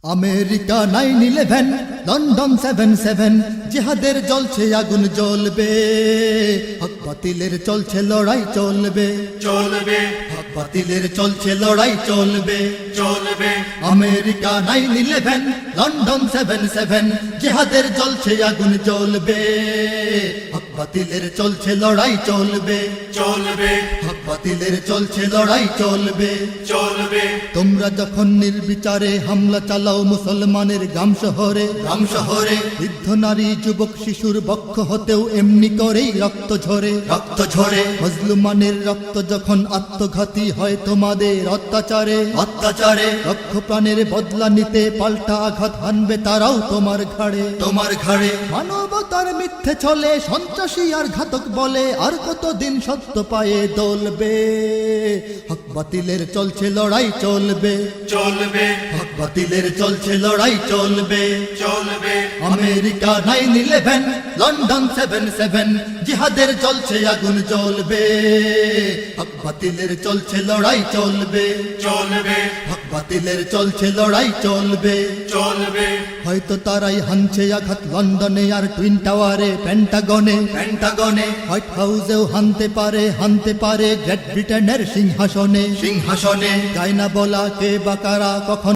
America 9/11, London 7/7, জিহাদের জ্বলছে আগুন জ্বলবে, হক বাতিলের চলছে লড়াই চলবে, চলবে হক বাতিলের চলছে লড়াই চলবে, চলবে আমেরিকা 9/11, লন্ডন 7/7, জিহাদের জ্বলছে আগুন জ্বলবে, হক বাতিলের চলছে লড়াই চলবে, চলবে হক বাতিলের চলছে লড়াই চলবে। চলবে তোমরা যখন নির্বিচারে হামলা চালাও মুসলমানের গ্রাম শহরে, গ্রাম শহরে বৃদ্ধ নারী যুবক শিশুর বক্ষ হতেও এমনি করেই রক্ত ঝরে, রক্ত ঝরে মজলুমানের রক্ত যখন আত্মঘাতী হয় তোমাদের অত্যাচারে, অত্যাচারে লক্ষ প্রাণের বদলা নিতে পাল্টা আঘাত হানবে তারাও তোমার ঘাড়ে, তোমার ঘাড়ে মানবতার মিথ্যে চলে সন্ত্রাসী আর ঘাতক বলে, আর কতদিন সত্য পায়ে দলবে, হক বাতিলের চলছে লড়াই চলবে, চলবে হক বাতিলের চলছে লড়াই চলবে। চলবে আমেরিকা 9/11, লন্ডন 7/7, জিহাদের চলছে আগুন জ্বলবে, হক বাতিলের চলছে লড়াই চলবে, চলবে হক বাতিলের চলছে লড়াই চলবে। চলবে হয়তো তারাই হানছে আঘাত লন্ডনে আর টুইন টাওয়ারে, পেন্টাগনে, পেন্টাগনে হোয়াইট হাউসেও হানতে পারে গ্রেট ব্রিটেনের সিংহাসনে, সিংহাসনে যায় না বলা কে বা কারা কখন